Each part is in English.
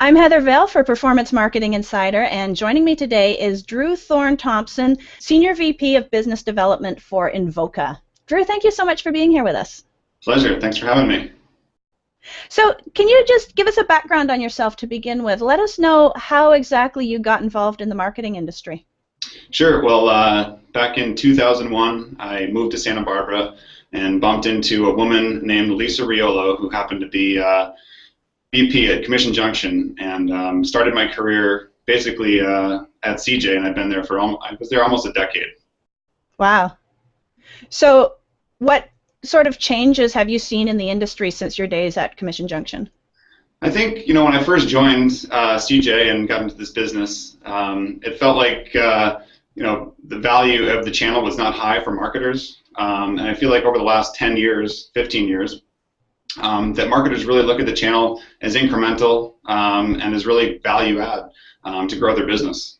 I'm Heather Vale for Performance Marketing Insider, and joining me today is Drew Thorne-Thomsen, Senior VP of Business Development for Invoca. Drew, thank you so much for being here with us. Pleasure. Thanks for having me. So can you just give us a background on yourself to begin with? Let us know how exactly you got involved in the marketing industry. Sure. Well, back in 2001, I moved to Santa Barbara and bumped into a woman named Lisa Riolo, who happened to be VP at Commission Junction, and started my career basically at CJ, and I've been there I was there almost a decade. Wow. So what sort of changes have you seen in the industry since your days at Commission Junction? I think, when I first joined CJ and got into this business, it felt like, the value of the channel was not high for marketers. And I feel like over the last 10 years, 15 years, that marketers really look at the channel as incremental and as really value add to grow their business.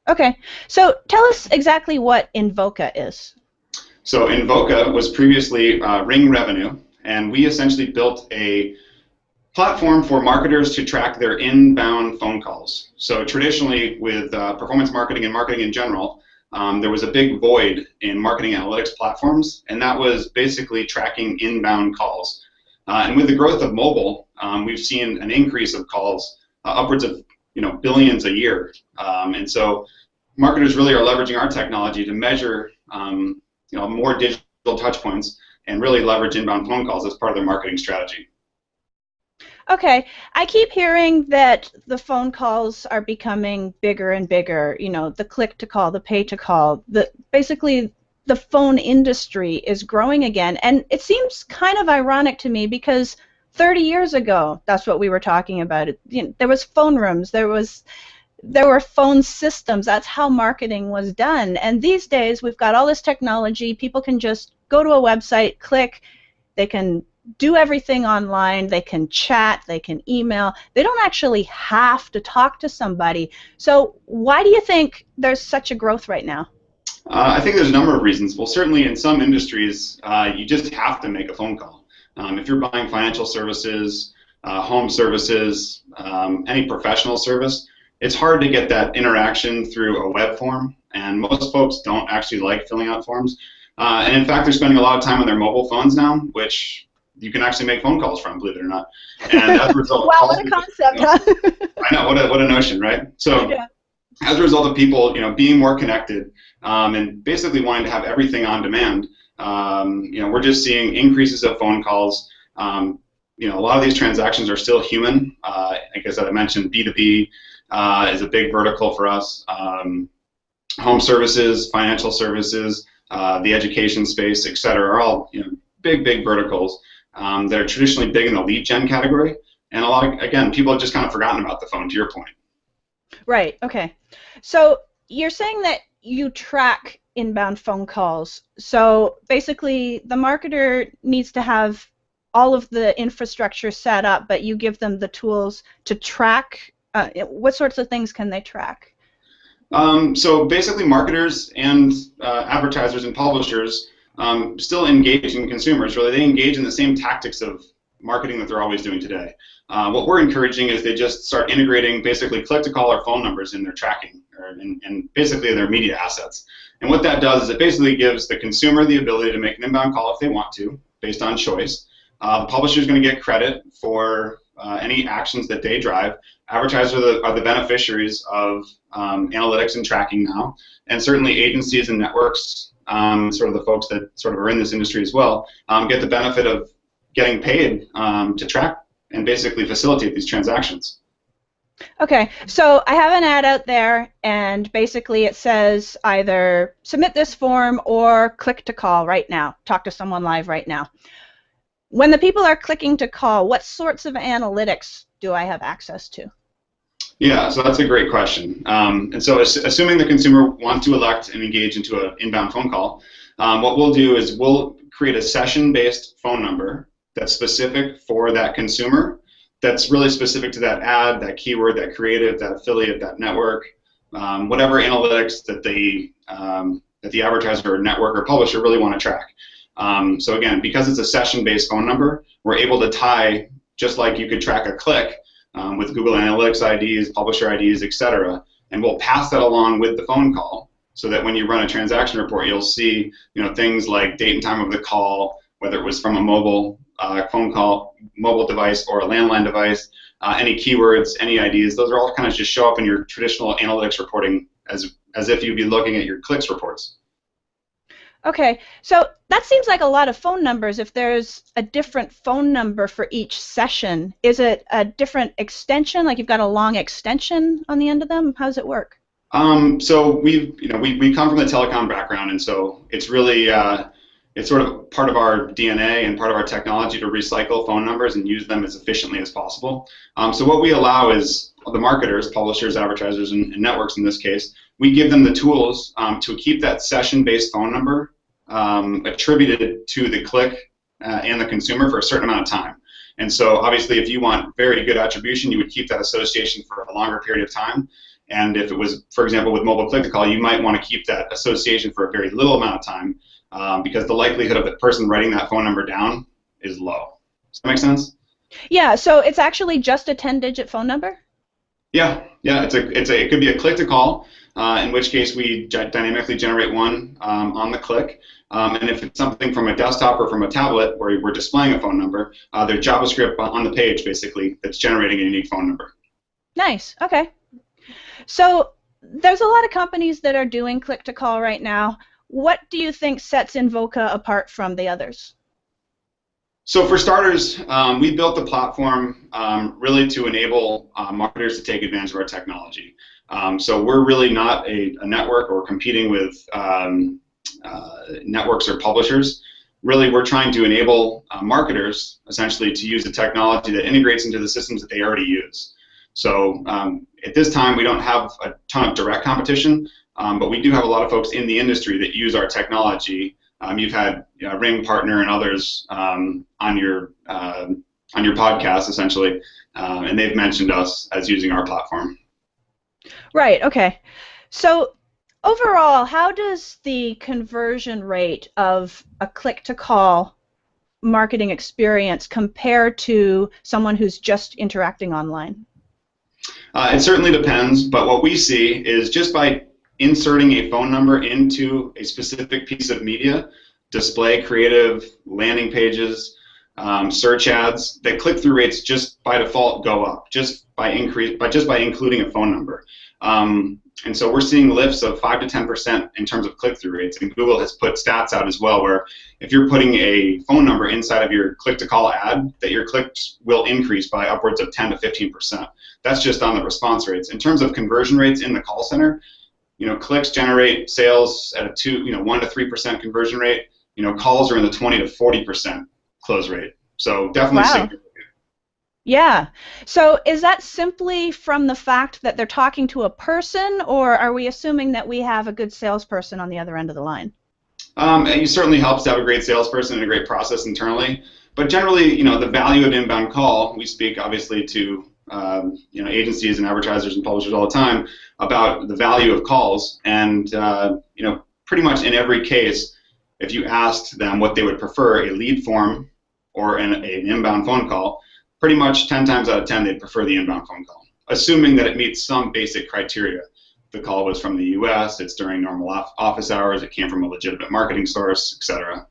Okay, so tell us exactly what Invoca is. So Invoca was previously RingRevenue, and we essentially built a platform for marketers to track their inbound phone calls. So traditionally with performance marketing and marketing in general, there was a big void in marketing analytics platforms, and that was basically tracking inbound calls. And with the growth of mobile, we've seen an increase of calls upwards of billions a year. And so marketers really are leveraging our technology to measure more digital touch points and really leverage inbound phone calls as part of their marketing strategy. Okay, I keep hearing that the phone calls are becoming bigger and bigger, the click to call, the pay to call, basically the phone industry is growing again, and it seems kind of ironic to me because 30 years ago, that's what we were talking about. There was phone rooms, there were phone systems, that's how marketing was done, and these days we've got all this technology, people can just go to a website, click, they can do everything online, they can chat, they can email, they don't actually have to talk to somebody. So why do you think there's such a growth right now? I think there's a number of reasons. Well, certainly in some industries, you just have to make a phone call. If you're buying financial services, home services, any professional service, it's hard to get that interaction through a web form, and most folks don't actually like filling out forms. And in fact, they're spending a lot of time on their mobile phones now, which you can actually make phone calls from, believe it or not. And as a result, wow, what a concept, huh? I know, what a notion, right? So yeah. As a result of people, being more connected and basically wanting to have everything on demand, we're just seeing increases of phone calls. A lot of these transactions are still human. Like I said, I mentioned B2B is a big vertical for us. Home services, financial services, the education space, et cetera, are all big verticals. They're traditionally big in the lead gen category, and again, people have just kind of forgotten about the phone, to your point. Right, okay. So you're saying that you track inbound phone calls. So basically, the marketer needs to have all of the infrastructure set up, but you give them the tools to track. What sorts of things can they track? So basically, marketers and advertisers and publishers still engage in consumers. Really, they engage in the same tactics of marketing that they're always doing today. What we're encouraging is they just start integrating basically click-to-call or phone numbers in their tracking and basically their media assets. And what that does is it basically gives the consumer the ability to make an inbound call if they want to, based on choice. The publisher is going to get credit for any actions that they drive. Advertisers are the beneficiaries of analytics and tracking now, and certainly agencies and networks, sort of the folks that sort of are in this industry as well, get the benefit of getting paid to track and basically facilitate these transactions. Okay, so I have an ad out there, and basically it says either submit this form or click to call right now, talk to someone live right now. When the people are clicking to call, what sorts of analytics do I have access to? Yeah, so that's a great question. And so assuming the consumer wants to elect and engage into an inbound phone call, what we'll do is we'll create a session-based phone number that's specific for that consumer, that's really specific to that ad, that keyword, that creative, that affiliate, that network, whatever analytics that the advertiser or network or publisher really want to track. So again, because it's a session-based phone number, we're able to tie, just like you could track a click, with Google Analytics IDs, publisher IDs, etc. And we'll pass that along with the phone call, so that when you run a transaction report, you'll see, things like date and time of the call, whether it was from a mobile phone call, mobile device, or a landline device, any keywords, any IDs. Those are all kind of just show up in your traditional analytics reporting as if you'd be looking at your clicks reports. Okay, so that seems like a lot of phone numbers. If there's a different phone number for each session, is it a different extension? Like you've got a long extension on the end of them? How does it work? So we come from the telecom background, and so it's really it's sort of part of our DNA and part of our technology to recycle phone numbers and use them as efficiently as possible. So what we allow is the marketers, publishers, advertisers, and networks in this case, we give them the tools to keep that session-based phone number attributed to the click and the consumer for a certain amount of time. And so obviously if you want very good attribution, you would keep that association for a longer period of time. And if it was, for example, with mobile click-to-call, you might want to keep that association for a very little amount of time because the likelihood of the person writing that phone number down is low. Does that make sense? Yeah, so it's actually just a 10-digit phone number? Yeah. It could be a click-to-call, in which case we dynamically generate one on the click. And if it's something from a desktop or from a tablet where we're displaying a phone number, there's JavaScript on the page, basically, that's generating a unique phone number. Nice. Okay. So there's a lot of companies that are doing click-to-call right now. What do you think sets Invoca apart from the others? So for starters, we built the platform really to enable marketers to take advantage of our technology. So we're really not a network or competing with networks or publishers. Really, we're trying to enable marketers, essentially, to use the technology that integrates into the systems that they already use. So at this time, we don't have a ton of direct competition, but we do have a lot of folks in the industry that use our technology. You've had Ring Partner and others on your podcast, essentially, and they've mentioned us as using our platform. Right. Okay. So overall, how does the conversion rate of a click-to-call marketing experience compare to someone who's just interacting online? It certainly depends, but what we see is just by inserting a phone number into a specific piece of media, display, creative, landing pages, search ads, that click-through rates just by default go up, just by including a phone number. And so we're seeing lifts of 5 to 10% in terms of click-through rates, and Google has put stats out as well where if you're putting a phone number inside of your click-to-call ad, that your clicks will increase by upwards of 10 to 15%. That's just on the response rates. In terms of conversion rates in the call center, clicks generate sales at a 1 to 3% conversion rate. Calls are in the 20 to 40% close rate. So definitely significant. Yeah. So is that simply from the fact that they're talking to a person, or are we assuming that we have a good salesperson on the other end of the line? It certainly helps to have a great salesperson and a great process internally. But generally, the value of an inbound call, we speak obviously to agencies and advertisers and publishers all the time about the value of calls, and pretty much in every case, if you asked them what they would prefer, a lead form or an inbound phone call, pretty much 10 times out of 10 they'd prefer the inbound phone call, assuming that it meets some basic criteria. The call was from the US, it's during normal office hours, it came from a legitimate marketing source, etc.